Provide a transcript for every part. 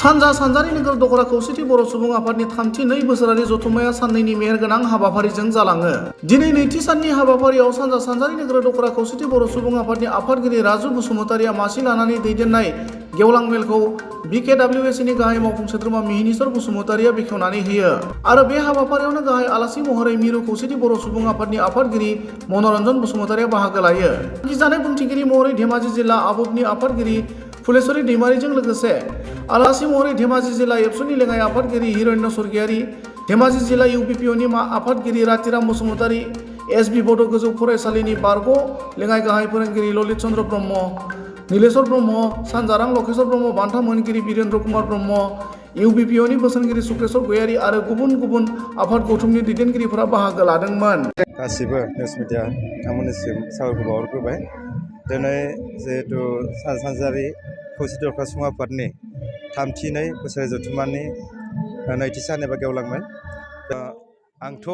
सानजा सानजारि नोगोर दखरा खौसेथि बर' सुबुं आफादनि थामथि 2 बोसोरारि जथुम्माया साननैनि मेहेरगोनां हाबाफारिजों जालाङो। दिनै नैथि साननि हाबाफारियाव सानजा सानजारि नोगोर दखरा खौसेथि बर' सुबुं आफादनि आफादगिरि राजु बसुमतारिया मासि लानानै दैदेननाय गेवलां मेलखौ BKWSनि गाहाय मावफुं सोद्रोमा मिहिनीश्वर बसुमतारिया बेखेवनानै होयो। आरो बे हाबाफारियावनो गाहाय आलासि महरै मिरु खौसेथि बर' सुबुं आफादनि आफादगिरि मनरन्जन बसुमतारिया बाहागो लायो। जानाय बुंथिगिरि महरै धेमाजि जिल्ला आबुफनि आफादगिरि फुलेश्वरी दैमारिजों लोगोसे आलासि महरै धेमाजि जिल्ला एबसुनि लेङाइ आफादगिरि हिरण्य स्वर्गियारि, धेमाजि जिल्ला UPPOनि आफादगिरि रातिराम बसुमतारि, SB बड' गोजौ फरायसालिनि बारग' लेङाइ गाहाय फोरोंगिरि ललित चन्द्र ब्रह्म, नीलेश्वर ब्रह्म, सानजारां लकेश्वर ब्रह्म, बान्था मोनगिरि बिरेन्द्र कुमार ब्रह्म, UPPOनि बोसोनगिरि सुक्रेश्वर गयारि आरो गुबुन गुबुन आफाद गौथुमनि दैदेनगिरिफोरा बाहागो लादोंमोन। गासिबो निउस मिडिया बिथांमोननिसिम साबायखर बावहरग्रोबाय। दिनै जिहेतु सानजारि खौसेथि दखरा सुबुं आफादनि थामथि 2 बोसोरारि जथुम्मानि नैथि सान एबा गेवलां मेल। आंथ'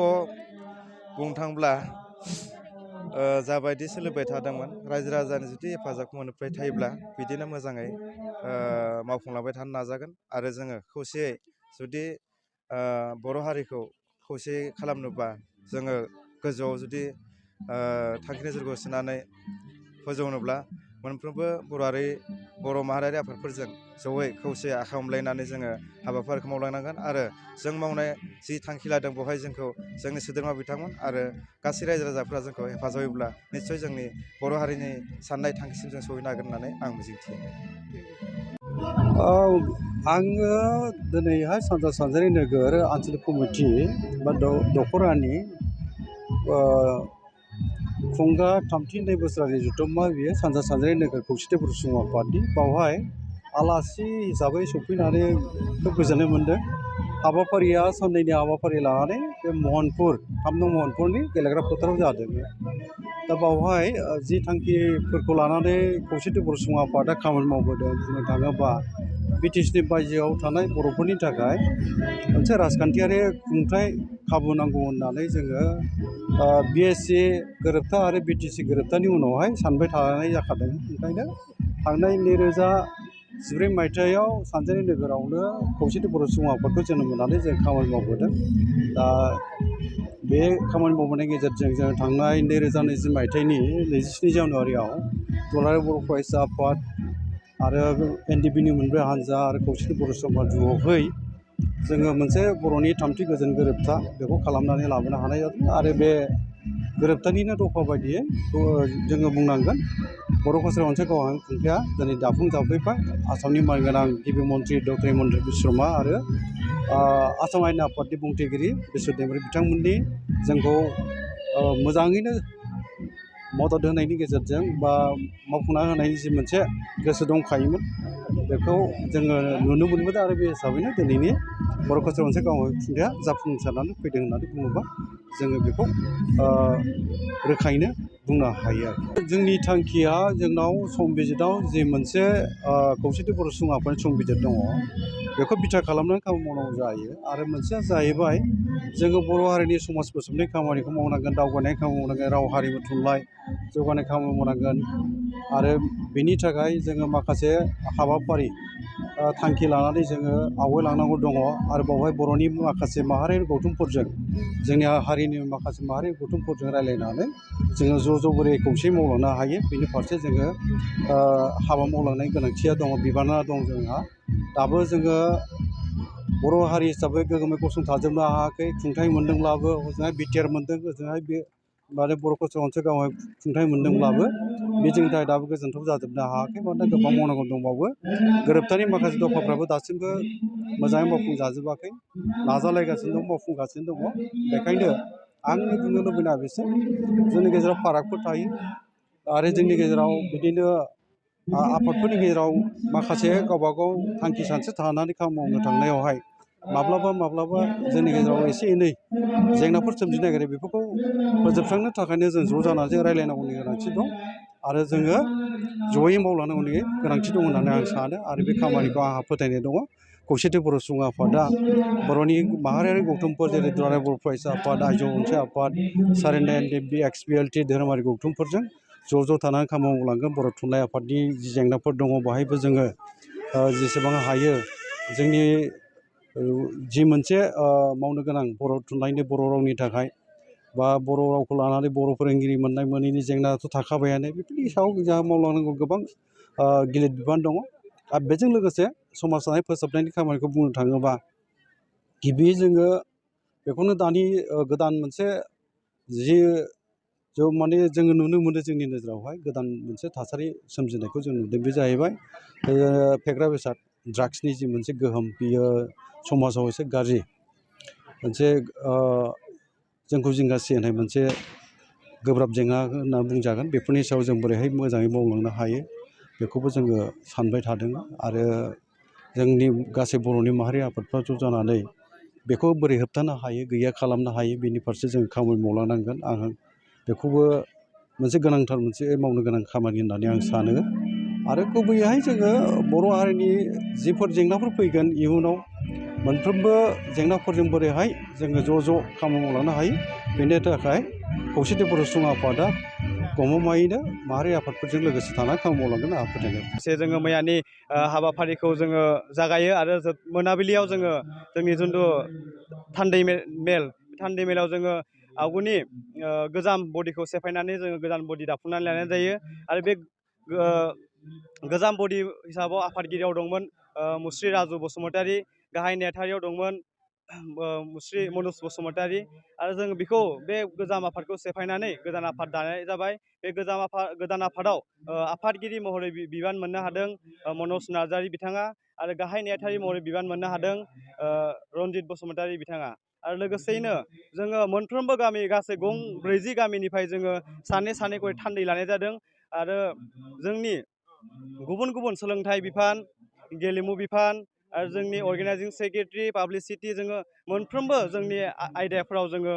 बुंनो थाङोब्ला जाबायदि सोलिबाय थादोंमोन रायजो राजानि जुदि हेफाजाबखौ मोनबाय थायोब्ला बिदिनो मोजाङै मावफुंलांबाय थानो नाजागोन। आरो जोङो खौसेयै जुदि बर' हारिखौ खौसे खालामनोबा जोङो गोजौआव जुदि थांखि नोजोरखौ सोनानै फोजौनोब्ला मोनफ्रोमबो बर' माहारियारि आफादफोरजों जयै खौसे आखाइ हमलायनानै जोङो हाबाफारिखौ मावलांनांगोन। आरो जों मावनाय जि थांखि लादों बेवहाय जोंखौ जोंनि सोद्रोमा बिथांमोन आरो गासै रायजो राजाफ्रा जोंखौ हेफाजाब होयोब्ला निस्सय जोंनि बर' हारिनि साननाय थांखिसिम जों सहैनो हागोन होननानै आं मिजिंथियो। आङो दिनैहाय सानजा सानजारि नोगोर आनसलिक कमिटि बा दखरानि खुंगा थामथि 2 बोसोरारि जथुम्मा बेयो सानजा सानजारि नोगोर खौसेथि बर' सुबुं आफादनि बावहाय आलासि हिसाबै सफैनानै खोब गोजोननाय मोन्दों। हाबाफारिया साननैनि हाबाफारि लानानै बे महनपुर 3 नं महनपुरनि गेलेग्रा फोथाराव जादों। दा बावहाय जि थांखिफोरखौ लानानै खौसेथि बर' सुबुं आफादा खामानि मावबोदों बुंनो थाङोबा BTSनि बायजोआव थानाय बर'फोरनि थाखाय मोनसे राजखान्थियारि खुंथाय खाबु नांगौ होननानै जोङो BSC गोरोबथा आरो BTC गोरोबथानि उनावहाय सानबाय थानाय जाखादों। ओंखायनो थांनाय 2014 मायथाइयाव सानजारि नोगोरावनो खौसेथि बर' सुबुं आफादखौ जोनोम होनानै जों खामानि मावबोदों। दा बे खामानि मावबोनायनि गेजेरजों जों थांनाय 2020 मायथाइनि 27 जानुवारियाव दुलाराय बर' फरायसा आफाद आरो NDPनि मोनब्रै हान्जा आरो खौसेथि बर' सुबुं आफाद जयै जोङो मोनसे बर'नि थामथि गोजोन गोरोबथा बेखौ खालामनानै लाबोनो हानाय जादों। आरो बे गोरोबथानिनो दफा बायदियै जोङो बुंनांगोन बर' कालसार मोनसे गावहां खुंथाया दिनै दाफुंजाफैबाय। आसामनि मानगोनां गिबि मन्थ्रि डक्टर हिमन्त बिश्व शर्मा आरो आसाम आयेन आफादनि बुंथिगिरि बिश्व दैमारि बिथांमोननि जोंखौ मोजाङैनो मदद होनायनि गेजेरजों बा मावफुंना होनायनि जि मोनसे गोसो दंखायोमोन बेखौ जोङो नुनो मोनबोदों। आरो बे हिसाबैनो दिनैनि बर' कालसार मोनसे गावहां खुंथाया जाफुंसारनानै फैदों होननानै बुङोबा जोङो बेखौ रोखायैनो बुंनो हायो। जोंनि थांखिया जोंनाव संबिजितआव जि मोनसे खौसेथि बर' सुबुं आफादनि संबिजित दङ बेखौ बिथा खालामनानै खामानि मावनांगौ जायो। आरो मोनसेया जाहैबाय जोङो बर' हारिनि समाज फोसाबनाय खामानिखौ मावनांगोन, दावगानाय खामानि मावनांगोन, राव हारिमु थुनलाइ जौगानाय खामानि मावनांगोन। आरो बेनि थाखाय जोङो माखासे हाबाफारि थांखि लानानै जोङो आवगायलांनांगौ दङ। आरो बावहाय बर'नि माखासे माहारियारि गौथुमफोरजों जोंनि हारिनि माखासे माहारियारि गौथुमफोरजों रायज्लायनानै जोङो ज' बोरै खौसेयै मावलांनो हायो बेनि फारसे जोङो हाबा मावलांनायनि गोनांथिया दङ, बिबाना दं जोंहा। दाबो जोङो बर' हारि हिसाबै गोग्गोमै गसंथाजोबनो हायाखै। खुंथाइ मोनदोंब्लाबो ओजोंहाय BTR मोनदों, ओजोंहाय बे माने बर' कालसार मोनसे गावहाय खुंथाइ मोनदोंब्लाबो बे जोंनि थाखाय दाबो गोजोनथाव जाजोबनो हायाखै। मानोना गोबां मावनांगौ दंबावो। गोरोबथानि माखासे दफाफ्राबो दासिमबो मोजाङै मावफुंजाजोबाखै, नाजालायगासिनो दं, मावफुंगासिनो दङ। बेखायनो आंनि बुंनो लुबैनाया बेसो जोंनि गेजेराव फारागफोर थायो। आरो जोंनि गेजेराव बिदिनो आफादफोरनि गेजेराव माखासे गावबागाव थांखि सानस्रि थानानै खामानि मावनो थांनायावहाय माब्लाबा जोंनि गेजेराव एसे एनै जेंनाफोर सोमजिनो नागिरो। बेफोरखौ फोजोबस्रांनो थाखायनो जों ज' जानानै रायज्लायनांगौनि गोनांथि दं। आरो जोङो जयै मावलांनांगौनि गोनांथि दं होननानै आं सानो। आरो बे खामानिखौ आंहा फोथायनाय दङ खौसेथि बर' सुबुं आफादा बर'नि माहारियारि गौथुमफोर जेरै दुलाराय बर' फरायसा आफाद, आइजो अनसाय आफाद, सारेना NDP, XPLT धोरोमारि गौथुमफोरजों ज' थानानै खामानि मावलांगोन। बर' थुनलाइ आफादनि जि जेंनाफोर दङ बाहायबो जोङो जेसेबां हायो जोंनि जि मोनसे मावनो गोनां बर' थुनलाइनि बर' रावनि थाखाय बा बर' रावखौ लानानै बर' फोरोंगिरि मोननाय मोनैनि जेंनायाथ' थाखाबायानो बेफोरनि सायाव जोंहा मावलांनांगौ गोबां गिलिर बिबान दङ। आरो बेजों लोगोसे समाज दानाय फोसाबनायनि खामानिखौ बुंनो थाङोबा गिबि जोङो बेखौनो दानि गोदान मोनसे माने जोङो नुनो मोनो जोंनि नोजोरावहाय गोदान मोनसे थासारि सोमजिनायखौ जों नुदों। बे जाहैबाय फेग्रा बेसाद ड्राग्सनि जि मोनसे गोहोम बियो समाजाव एसे गाज्रि मोनसे जोंखौ जिंगासि होनाय मोनसे गोब्राब जेंना होनना बुंजागोन। बेफोरनि सायाव जों बोरैहाय मोजाङै मावलांनो हायो बेखौबो जोङो सानबाय थादों आरो जोंनि गासै बर'नि माहारि आफादफ्रा ज' जानानै बेखौ बोरै होबथानो हायो गैया खालामनो हायो बेनि फारसे जों खामानि मावलांनांगोन। आं बेखौबो मोनसे गोनांथार मोनसे मावनो गोनां खामानि होननानै आं सानो। आरो गुबैयैहाय जोङो बर' हारिनि जिफोर जेंनाफोर फैगोन इयुनाव मोनफ्रोमबो जेंनाफोरजों बोरैहाय जोङो ज' खामानि मावलांनो हायो बेनि थाखाय खौसेथि बर' सुबुं आफादा गमामायैनो माहारि आफादफोरजों लोगोसे थानानै खामानि मावलांगोन आंहा फोथायनाय दं। जोङो मैयानि हाबाफारिखौ जोङो जागायो आरो मोनाबिलियाव जोङो जोंनि जिथु थान्दै मेलाव जोङो आवगुनि गोजाम बडिखौ सेफायनानै जोङो गोदान बडि दाफुंनानै लानाय जायो। आरो बे गोजाम बडि हिसाबाव आफादगिरियाव दंमोन मुस्रि राजु बसुमतारी, गाहाय नेहाथारियाव दंमोन मुस्रि मनज बसुमतारी। आरो जों बेखौ बे गोजाम आफादखौ सेफायनानै गोदान आफाद दानाय जाबाय। बे गोदान आफादाव आफादगिरि महरै बिबान मोननो हादों मनज नार्जारी बिथाङा आरो गाहाय नेहाथारि महरै बिबान मोननो हादों रन्जित बसुमतारी बिथाङा। आरो लोगोसेयैनो जोङो मोनफ्रोमबो गामि गासै 40 गामिनिफ्राय जोङो सानै खरै थान्दै लानाय जादों। आरो जोंनि गुबुन गुबुन सोलोंथाइ बिफान, गेलेमु बिफान आरो जोंनि अर्गेनाइजिं सेक्रेटारि, पाब्लिसिटि जोङो मोनफ्रोमबो जोंनि आयदाफोराव जोङो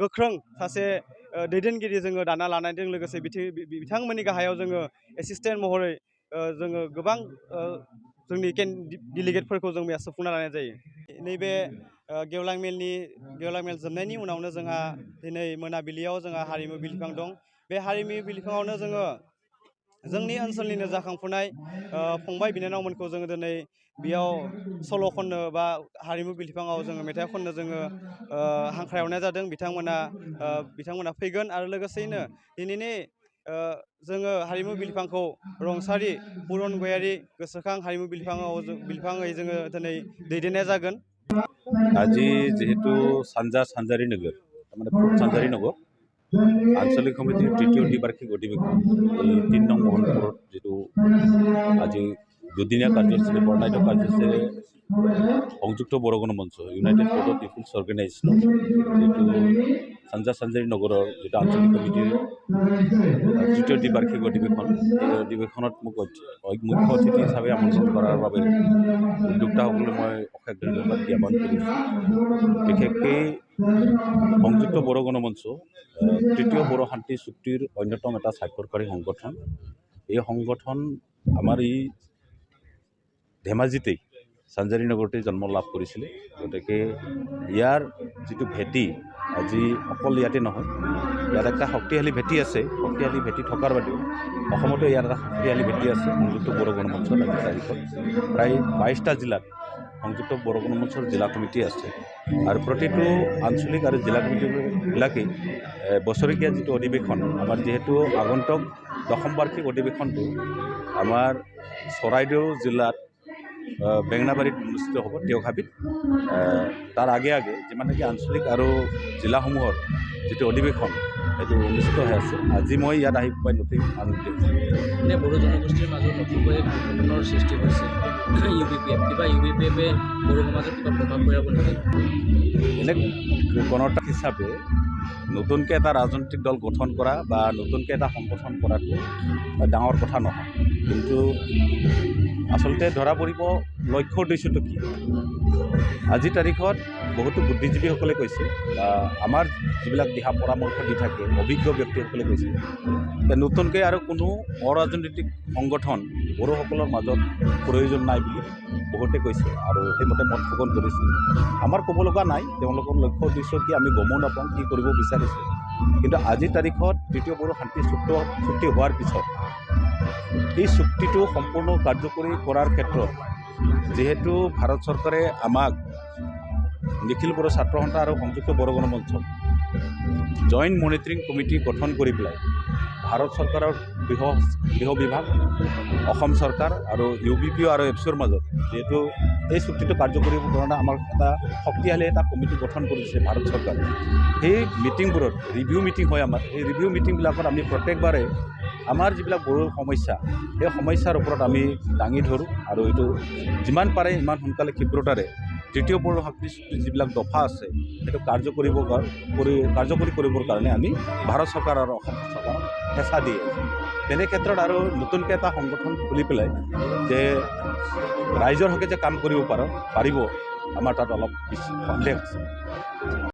गोख्रों सासे दैदेनगिरि जोङो दाना लानायजों लोगोसे बिथांमोननि गाहायाव जोङो एसिस्टेन्ट महरै जोङो गोबां जोंनि डेलिगेटफोरखौ जों बेयाव सोफुंना लानाय जायो। नैबे गेवलां मेल जोबनायनि उनावनो जोंहा दिनै मोनाबिलियाव जोंहा हारिमु बिलिफां दं। बे हारिमु बिलिफाङावनो जोङो जोंनि ओनसोलनिनो जाखांफुनाय फंबाय बिनानावमोनखौ जोङो दिनै बेयाव सल' खननो बा हारिमु बिलिफाङाव जोङो मेथाइ खननो जोङो हांख्रायहरनाय जादों। बिथांमोना फैगोन। आरो लोगोसेयैनो दिनैनि जोङो हारिमु बिलिफांखौ रुंसारि पुरन गयारी गोसोखां हारिमु बिलिफाङै जोङो दिनै दैदेननाय जागोन। আজি যেহেতু সাঞ্জারি নগর মানে পূব সাঞ্জারি নগর আঞ্চলিক সমিতির তৃতীয় দ্বিবার্ষিক অধিবেশন এই ৩ নং মোহনপুরত যেটো আজি দুদিনীয়া কাৰ্যসূচী বৰ্ণাঢ্য কাৰ্যসূচীৰে সংযুক্ত বড়ো গণমঞ্চ ইউনাইটেড বড়ো পিপুলছ অৰ্গেনাইজেশ্যন যেটো সাঞ্জাৰি নগৰৰ যেটা আঞ্চলিক কমিটিৰ তৃতীয় দ্বিবাৰ্ষিক অধিবেশন এই অধিবেশনত মোক মুখ্য অতিথি হিচাপে আমন্ত্ৰণ কৰাৰ বাবে উদ্যোক্তাসকলে মই অশেষ ধন্যবাদ জ্ঞাপন কৰিছোঁ। বিশেষকৈ সংযুক্ত বড়ো গণমঞ্চ তৃতীয় বড়ো শান্তি চুক্তিৰ অন্যতম এটা স্বাক্ষৰকাৰী সংগঠন। এই সংগঠন আমাৰ এই ধেমাজিতেই সাঞ্জাৰি নগৰতে জন্ম লাভ কৰিছিলে। গতিকে ইয়াৰ যিটো ভেটি আজি অকল ইয়াতে নহয়, ইয়াত একটা শক্তিশালী ভেটি আছে। শক্তিশালী ভেটি থকাৰ বাদেও অসমতো ইয়াৰ এটা শক্তিশালী ভেটি আছে। সংযুক্ত বড়ো গণমঞ্চৰ আজি তাৰিখত প্ৰায় 22টা জিলাত সংযুক্ত বড়ো গণমঞ্চৰ জিলা কমিটি আছে। আৰু প্ৰতিটো আঞ্চলিক আৰু জিলা কমিটিবিলাকেই বছৰেকীয়া যিটো অধিৱেশন আমাৰ যিহেতু আগন্তুক 10ম বাৰ্ষিক অধিৱেশনটো আমাৰ চৰাইদেউ জিলাত বেঙেনাবাৰীত অনুষ্ঠিত হ'ব টেওখাবিত। তাৰ আগে যিমান নেকি আঞ্চলিক আৰু জিলাসমূহৰ যিটো অধিৱেশন সেইটো অনুষ্ঠিত হৈ আছে। আজি মই ইয়াত আহি পাই নতুন আনন্দিত। এনে বড়ো জনগোষ্ঠীৰ মাজত নতুনকৈ সংগঠনৰ সৃষ্টি হৈছে UBPF। কিবা UBPFে বড়ো সমাজত কিবা প্ৰভাৱ পেলাব নেকি? এনে গণতান্ত্ৰিক হিচাপে নতুনকৈ এটা ৰাজনৈতিক দল গঠন কৰা বা নতুনকৈ এটা সংগঠন কৰাটো ডাঙৰ কথা নহয়। কিন্তু আচলতে ধৰা পৰিব লক্ষ্য উদ্দেশ্যটো কি। আজিৰ তাৰিখত বহুতো বুদ্ধিজীৱীসকলে কৈছে বা আমাৰ যিবিলাক দিহা পৰামৰ্শ দি থাকে অভিজ্ঞ ব্যক্তিসকলে কৈছে যে নতুনকৈ আৰু কোনো অৰাজনৈতিক সংগঠন বড়োসকলৰ মাজত প্ৰয়োজন নাই বুলি বহুতে কৈছে আৰু সেইমতে মত পোষণ কৰিছে। আমাৰ ক'ব লগা নাই তেওঁলোকৰ লক্ষ্য উদ্দেশ্য কি আমি গমো নাপাওঁ কি কৰিব বিচাৰিছে। কিন্তু আজিৰ তাৰিখত তৃতীয় বড়ো শান্তি চুক্তি হোৱাৰ পিছত এই চুক্তিটো সম্পূৰ্ণ কাৰ্যকৰী কৰাৰ ক্ষেত্ৰত যিহেতু ভাৰত চৰকাৰে আমাক নিখিল বড়ো ছাত্ৰ সন্থা আৰু সংযুক্ত বড়ো গণমঞ্চ জইণ্ট মনিটৰিং কমিটি গঠন কৰি পেলাই ভাৰত চৰকাৰৰ গৃহ বিভাগ, অসম চৰকাৰ আৰু UBPO আৰু এপছৰ মাজত যিহেতু এই চুক্তিটো কাৰ্যকৰী কৰিবৰ কাৰণে আমাৰ এটা শক্তিশালী এটা কমিটি গঠন কৰিছে ভাৰত চৰকাৰে। সেই মিটিংবোৰত ৰিভিউ মিটিং হয় আমাৰ। এই ৰিভিউ মিটিংবিলাকত আমি প্ৰত্যেকবাৰে আমাৰ যিবিলাক বড়ো সমস্যা, সেই সমস্যাৰ ওপৰত আমি দাঙি ধৰোঁ আৰু এইটো যিমান পাৰে ইমান সোনকালে ক্ষীপ্ৰতাৰে তৃতীয় বড়ো শক্তি চুক্তিৰ যিবিলাক দফা আছে সেইটো কাৰ্যকৰী কৰিবৰ কাৰণে আমি ভাৰত চৰকাৰ আৰু অসম চৰকাৰক হেঁচা দি আছোঁ। তেনে ক্ষেত্ৰত আৰু নতুনকৈ এটা সংগঠন খুলি পেলাই যে ৰাইজৰ হকে যে কাম কৰিব পাৰিব, আমাৰ তাত অলপ সন্দেহ আছে।